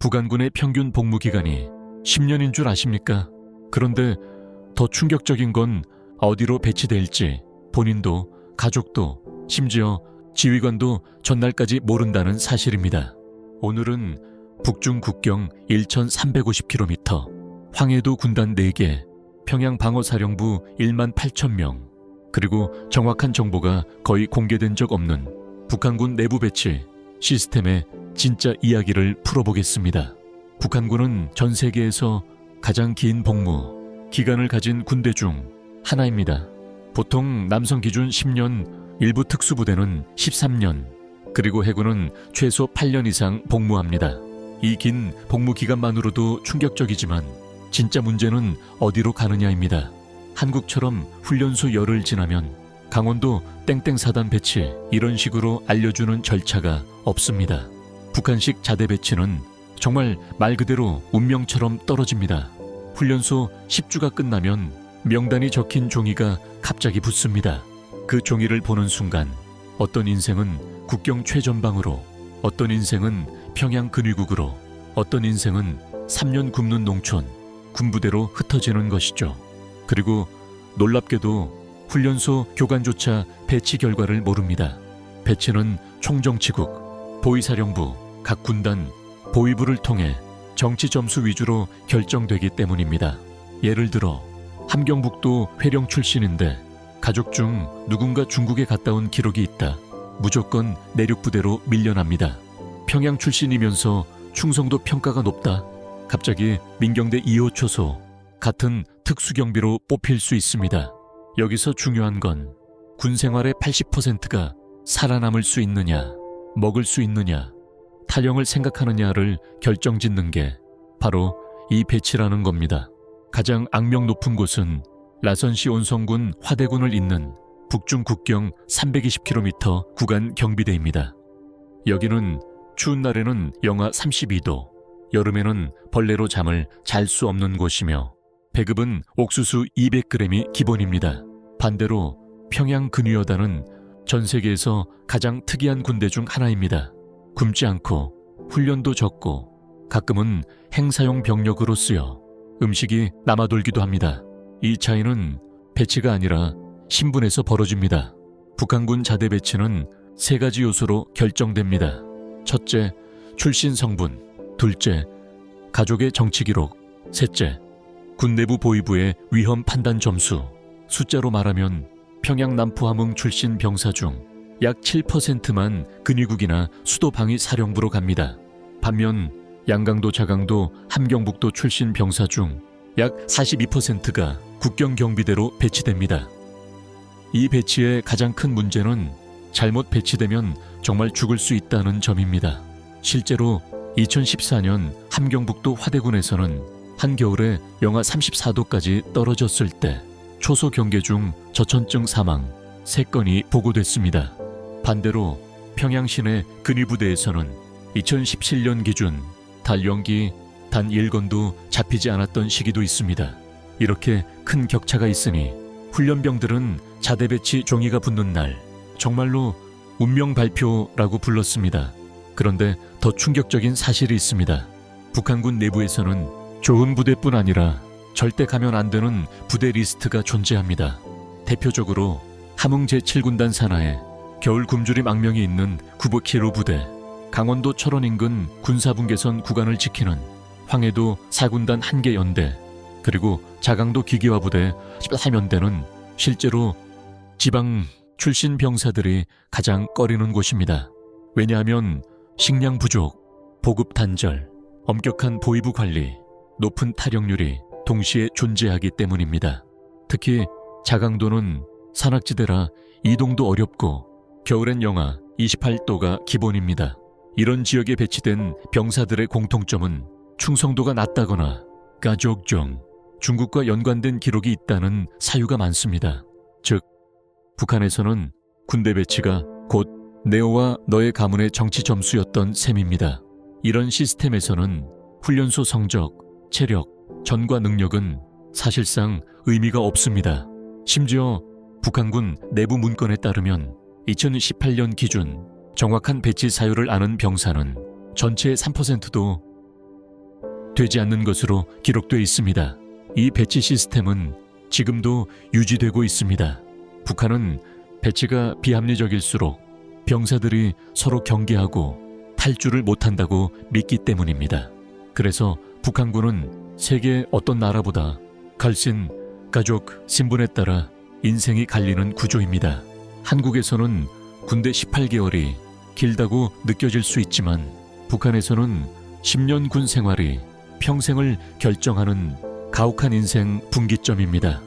북한군의 평균 복무 기간이 10년인 줄 아십니까? 그런데 더 충격적인 건 어디로 배치될지 본인도 가족도 심지어 지휘관도 전날까지 모른다는 사실입니다. 오늘은 북중 국경 1,350km, 황해도 군단 4개, 평양 방어사령부 1만 8천 명, 그리고 정확한 정보가 거의 공개된 적 없는 북한군 내부 배치 시스템의 진짜 이야기를 풀어보겠습니다. 북한군은 전 세계에서 가장 긴 복무 기간을 가진 군대 중 하나입니다. 보통 남성 기준 10년, 일부 특수부대는 13년, 그리고 해군은 최소 8년 이상 복무합니다. 이 긴 복무 기간만으로도 충격적이지만 진짜 문제는 어디로 가느냐입니다. 한국처럼 훈련소 열흘 지나면 강원도 땡땡사단 배치 이런 식으로 알려주는 절차가 없습니다. 북한식 자대 배치는 정말 말 그대로 운명처럼 떨어집니다. 훈련소 10주가 끝나면 명단이 적힌 종이가 갑자기 붙습니다. 그 종이를 보는 순간 어떤 인생은 국경 최전방으로, 어떤 인생은 평양 근위국으로, 어떤 인생은 3년 굶는 농촌, 군부대로 흩어지는 것이죠. 그리고 놀랍게도 훈련소 교관조차 배치 결과를 모릅니다. 배치는 총정치국, 보위사령부, 각 군단, 보위부를 통해 정치 점수 위주로 결정되기 때문입니다. 예를 들어 함경북도 회령 출신인데 가족 중 누군가 중국에 갔다 온 기록이 있다. 무조건 내륙부대로 밀려납니다. 평양 출신이면서 충성도 평가가 높다. 갑자기 민경대 2호 초소, 같은 특수경비로 뽑힐 수 있습니다. 여기서 중요한 건 군 생활의 80%가 살아남을 수 있느냐, 먹을 수 있느냐, 탈영을 생각하느냐를 결정짓는 게 바로 이 배치라는 겁니다. 가장 악명 높은 곳은 라선시 온성군 화대군을 잇는 북중 국경 320km 구간 경비대입니다. 여기는 추운 날에는 영하 32도, 여름에는 벌레로 잠을 잘 수 없는 곳이며 배급은 옥수수 200g이 기본입니다. 반대로 평양 근위여단은 전 세계에서 가장 특이한 군대 중 하나입니다. 굶지 않고 훈련도 적고 가끔은 행사용 병력으로 쓰여 음식이 남아돌기도 합니다. 이 차이는 배치가 아니라 신분에서 벌어집니다. 북한군 자대 배치는 3가지 요소로 결정됩니다. 첫째, 출신 성분. 둘째, 가족의 정치 기록. 셋째, 군 내부 보위부의 위험 판단 점수. 숫자로 말하면 평양 남포함흥 출신 병사 중 약 7%만 근위국이나 수도 방위 사령부로 갑니다. 반면 양강도 자강도 함경북도 출신 병사 중 약 42%가 국경 경비대로 배치됩니다. 이 배치의 가장 큰 문제는 잘못 배치되면 정말 죽을 수 있다는 점입니다. 실제로 2014년 함경북도 화대군에서는 한겨울에 영하 34도까지 떨어졌을 때 초소 경계 중 저천증 사망 3건이 보고됐습니다. 반대로 평양 시내 근위부대에서는 2017년 기준 달연기 단 1건도 잡히지 않았던 시기도 있습니다. 이렇게 큰 격차가 있으니 훈련병들은 자대 배치 종이가 붙는 날 정말로 운명 발표라고 불렀습니다. 그런데 더 충격적인 사실이 있습니다. 북한군 내부에서는 좋은 부대뿐 아니라 절대 가면 안 되는 부대 리스트가 존재합니다. 대표적으로 함흥 제7군단 산하에 겨울 굶주림 악명이 있는 구보키로 부대, 강원도 철원 인근 군사분계선 구간을 지키는 황해도 4군단 한개 연대, 그리고 자강도 기계화 부대 13연대는 실제로 지방 출신 병사들이 가장 꺼리는 곳입니다. 왜냐하면 식량 부족, 보급 단절, 엄격한 보위부 관리, 높은 탈영률이 동시에 존재하기 때문입니다. 특히 자강도는 산악지대라 이동도 어렵고 겨울엔 영하 28도가 기본입니다. 이런 지역에 배치된 병사들의 공통점은 충성도가 낮다거나 가족종, 중국과 연관된 기록이 있다는 사유가 많습니다. 즉, 북한에서는 군대 배치가 곧 네오와 너의 가문의 정치 점수였던 셈입니다. 이런 시스템에서는 훈련소 성적, 체력, 전과 능력은 사실상 의미가 없습니다. 심지어 북한군 내부 문건에 따르면 2018년 기준 정확한 배치 사유를 아는 병사는 전체의 3%도 되지 않는 것으로 기록되어 있습니다. 이 배치 시스템은 지금도 유지되고 있습니다. 북한은 배치가 비합리적일수록 병사들이 서로 경계하고 탈주를 못한다고 믿기 때문입니다. 그래서 북한군은 세계 어떤 나라보다 갈신, 가족, 신분에 따라 인생이 갈리는 구조입니다. 한국에서는 군대 18개월이 길다고 느껴질 수 있지만 북한에서는 10년 군 생활이 평생을 결정하는 가혹한 인생 분기점입니다.